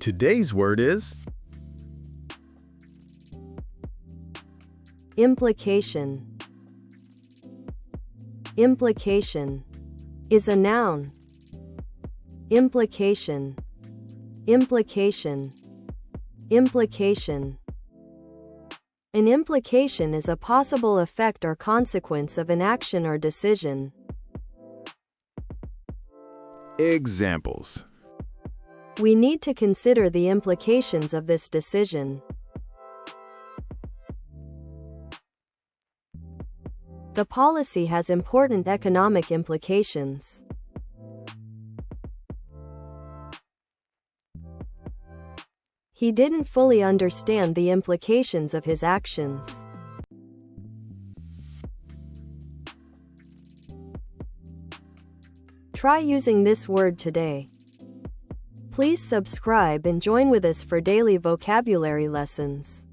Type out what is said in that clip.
Today's word is implication. Implication is a noun. Implication. Implication. Implication. An implication is a possible effect or consequence of an action or decision. examples. We need to consider the implications of this decision. The policy has important economic implications. He didn't fully understand the implications of his actions. Try using this word today. Please subscribe and join with us for daily vocabulary lessons.